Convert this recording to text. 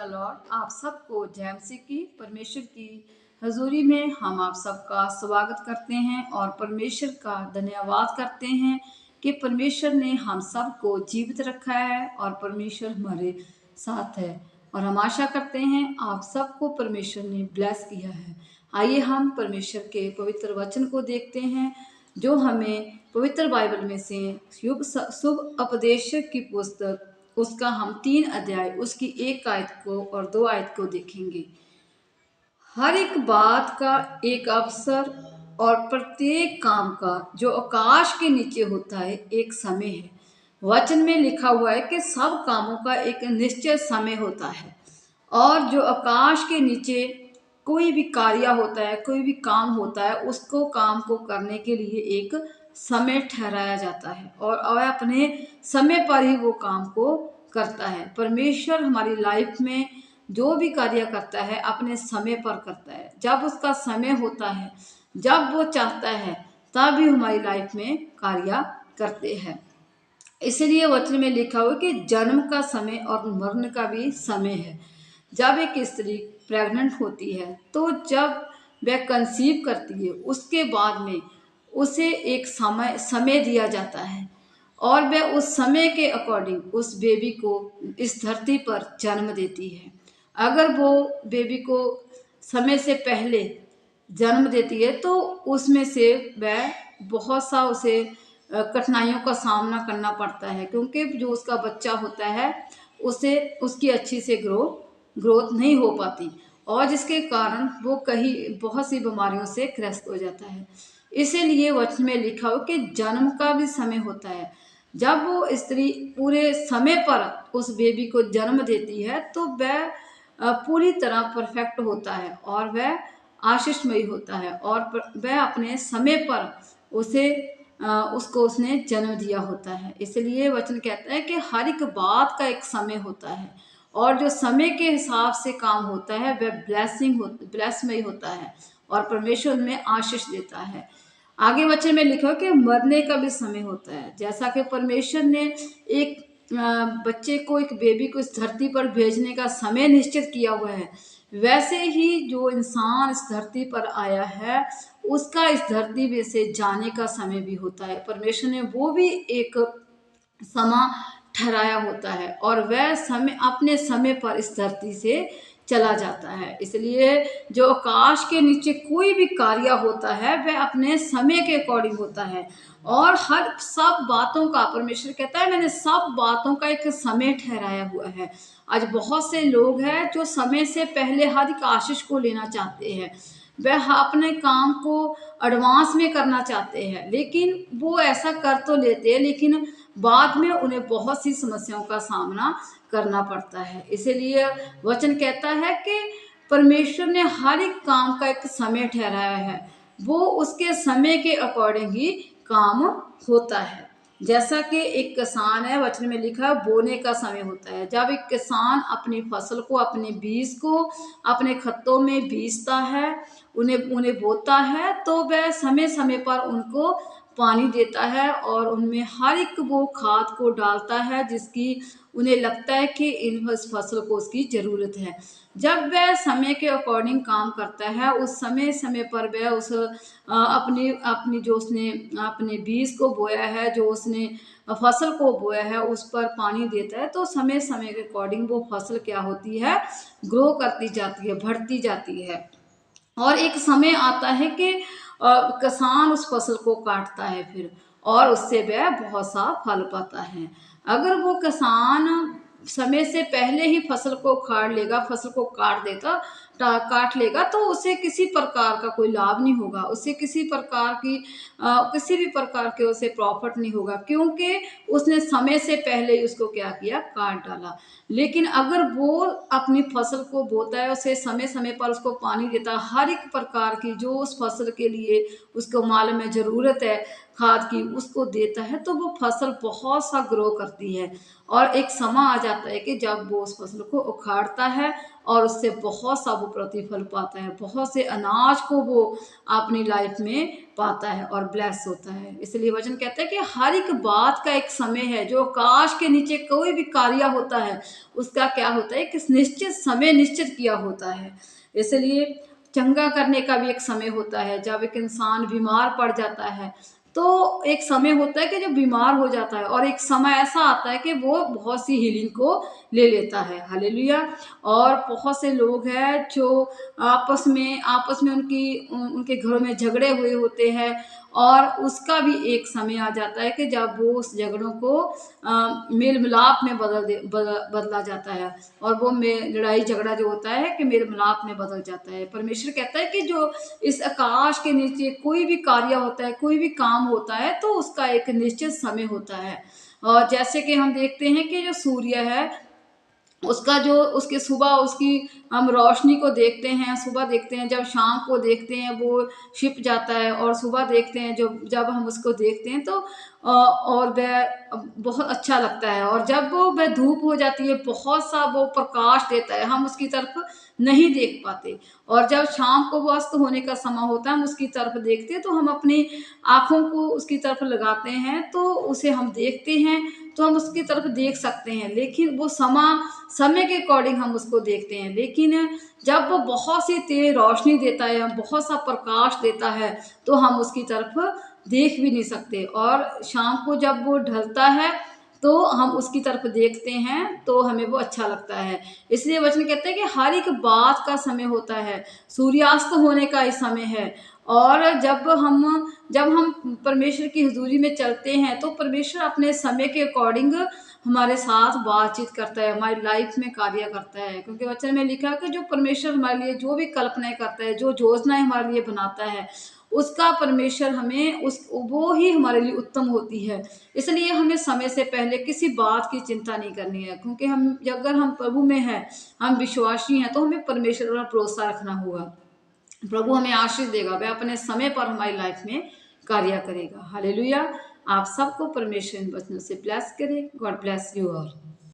The Lord. आप सबको जय मसीह की परमेश्वर की हजूरी में हम आप सबका स्वागत करते हैं और परमेश्वर का धन्यवाद करते हैं कि परमेश्वर ने हम सबको जीवित रखा है और परमेश्वर हमारे साथ है। और हम आशा करते हैं आप सबको परमेश्वर ने ब्लेस किया है। आइए हम परमेश्वर के पवित्र वचन को देखते हैं जो हमें पवित्र बाइबल में से शुभ उपदेश की पुस्तक उसका हम 3 अध्याय उसकी 1 आयत को और 2 आयत को देखेंगे। हर एक बात का एक अवसर और प्रत्येक काम का जो आकाश के नीचे होता है एक समय है। वचन में लिखा हुआ है कि सब कामों का एक निश्चित समय होता है और जो आकाश के नीचे कोई भी कार्य होता है, कोई भी काम होता है, उसको काम को करने के लिए एक समय ठहराया जाता है और वह अपने समय पर ही वो काम को करता है। परमेश्वर हमारी लाइफ में जो भी कार्य करता है अपने समय पर करता है। जब उसका समय होता है, जब वो चाहता है, तभी हमारी लाइफ में कार्य करते हैं। इसलिए वचन में लिखा हुआ कि जन्म का समय और मरण का भी समय है। जब एक स्त्री प्रेग्नेंट होती है तो जब वह कंसीव करती है उसके बाद में उसे एक समय दिया जाता है और वह उस समय के अकॉर्डिंग उस बेबी को इस धरती पर जन्म देती है। अगर वो बेबी को समय से पहले जन्म देती है तो उसमें से वह बहुत सा उसे कठिनाइयों का सामना करना पड़ता है, क्योंकि जो उसका बच्चा होता है उसे उसकी अच्छी से ग्रोथ नहीं हो पाती और जिसके कारण वो कहीं बहुत सी बीमारियों से ग्रस्त हो जाता है। इसीलिए वचन में लिखा हो कि जन्म का भी समय होता है। जब वो स्त्री पूरे समय पर उस बेबी को जन्म देती है तो वह पूरी तरह परफेक्ट होता है और वह आशीषमयी होता है और वह अपने समय पर उसको उसने जन्म दिया होता है। इसलिए वचन कहता है कि हर एक बात का एक समय होता है और जो समय के हिसाब से काम होता है वह ब्लेसमय होता है और परमेश्वर में आशीष देता है। आगे वचन में लिखा है कि मरने का भी समय होता है। जैसा कि परमेश्वर ने एक बच्चे को, एक बेबी को इस धरती पर भेजने का समय निश्चित किया हुआ है, वैसे ही जो इंसान इस धरती पर आया है उसका इस धरती में से जाने का समय भी होता है। परमेश्वर ने वो भी एक समय ठहराया होता है और वह समय अपने समय पर इस धरती से चला जाता है। इसलिए जो आकाश के नीचे कोई भी कार्य होता है वह अपने समय के अकॉर्डिंग होता है और हर सब बातों का परमेश्वर कहता है मैंने सब बातों का एक समय ठहराया हुआ है। आज बहुत से लोग हैं जो समय से पहले हर एक आशीष को लेना चाहते हैं, वह अपने काम को एडवांस में करना चाहते हैं, लेकिन वो ऐसा कर तो लेते हैं लेकिन बाद में उन्हें बहुत सी समस्याओं का सामना करना पड़ता है। इसीलिए वचन कहता है कि परमेश्वर ने हर एक काम का एक समय ठहराया है, वो उसके समय के अकॉर्डिंग ही काम होता है। जैसा कि एक किसान है, वचन में लिखा है बोने का समय होता है। जब एक किसान अपनी फसल को, अपने बीज को अपने खेतों में बीजता है, उन्हें उन्हें बोता है, तो वह समय समय पर उनको पानी देता है और उनमें हर एक वो खाद को डालता है जिसकी उन्हें लगता है कि इस फसल को उसकी ज़रूरत है। जब वह समय के अकॉर्डिंग काम करता है, उस समय समय पर वह उस अपनी अपनी जो उसने अपने बीज को बोया है, जो उसने फसल को बोया है, उस पर पानी देता है, तो समय समय के अकॉर्डिंग वो फसल क्या होती है, ग्रो करती जाती है, बढ़ती जाती है। और एक समय आता है कि किसान उस फसल को काटता है फिर और उससे वह बहुत सा फल पाता है। अगर वो किसान समय से पहले ही फसल को उखाड़ लेगा, फसल को काट लेगा, तो उसे किसी प्रकार का कोई लाभ नहीं होगा, उसे किसी भी प्रकार के उसे प्रॉफिट नहीं होगा, क्योंकि उसने समय से पहले ही उसको क्या किया, काट डाला। लेकिन अगर वो अपनी फसल को बोता है, उसे समय समय पर उसको पानी देता है, हर एक प्रकार की जो उस फसल के लिए उसको माल में ज़रूरत है खाद की उसको देता है, तो वो फसल बहुत सा ग्रो करती है। और एक समय आ जाता है कि जब वो उस फसल को उखाड़ता है और उससे बहुत सा वो प्रतिफल पाता है, बहुत से अनाज को वो अपनी लाइफ में पाता है और ब्लेस होता है। इसलिए वचन कहता है कि हर एक बात का एक समय है। जो आकाश के नीचे कोई भी कार्य होता है उसका क्या होता है कि निश्चित समय निश्चित किया होता है। इसलिए चंगा करने का भी एक समय होता है। जब एक इंसान बीमार पड़ जाता है तो एक समय होता है कि जो बीमार हो जाता है, और एक समय ऐसा आता है कि वो बहुत सी हीलिंग को ले लेता है। हालेलुया। और बहुत से लोग हैं जो आपस में उनके घरों में झगड़े हुए होते हैं, और उसका भी एक समय आ जाता है कि जब वो उस झगड़ों को मेल मिलाप में बदला जाता है, और वो लड़ाई झगड़ा जो होता है कि मेल मिलाप में बदल जाता है। परमेश्वर कहता है कि जो इस आकाश के नीचे कोई भी कार्य होता है, कोई भी काम होता है, तो उसका एक निश्चित समय होता है। और जैसे कि हम देखते हैं कि जो सूर्य है उसका जो उसके सुबह उसकी हम रोशनी को देखते हैं, सुबह देखते हैं, जब शाम को देखते हैं वो छिप जाता है, और सुबह देखते हैं जब हम उसको देखते हैं तो और वह बहुत अच्छा लगता है। और जब वह धूप हो जाती है, बहुत सा वो प्रकाश देता है, हम उसकी तरफ नहीं देख पाते। और जब शाम को वो अस्त होने का समय होता है, हम उसकी तरफ देखते हैं तो हम अपनी आँखों को उसकी तरफ लगाते हैं, तो उसे हम देखते हैं, तो हम उसकी तरफ देख सकते हैं। लेकिन वो समय के अकॉर्डिंग हम उसको देखते हैं। लेकिन जब वो बहुत सी तेज रोशनी देता है, बहुत सा प्रकाश देता है, तो हम उसकी तरफ देख भी नहीं सकते। और शाम को जब वो ढलता है तो हम उसकी तरफ देखते हैं तो हमें वो अच्छा लगता है। इसलिए वचन कहते हैं कि हर एक बात का समय होता है, सूर्यास्त होने का ही समय है। और जब हम परमेश्वर की हुजूरी में चलते हैं तो परमेश्वर अपने समय के अकॉर्डिंग हमारे साथ बातचीत करता है, हमारी लाइफ में कार्य करता है। क्योंकि वचन में लिखा है कि जो परमेश्वर हमारे लिए जो भी कल्पनाएं करता है, जो योजनाएं हमारे लिए बनाता है, उसका परमेश्वर हमें उस वो ही हमारे लिए उत्तम होती है। इसलिए हमें समय से पहले किसी बात की चिंता नहीं करनी है, क्योंकि अगर हम प्रभु में हैं, हम विश्वासी हैं, तो हमें परमेश्वर पर भरोसा रखना होगा। प्रभु हमें आशीष देगा, वह अपने समय पर हमारी लाइफ में कार्य करेगा। हालेलुया। आप सबको परमेश्वर इन वचनों से ब्लेस करे। God bless you all.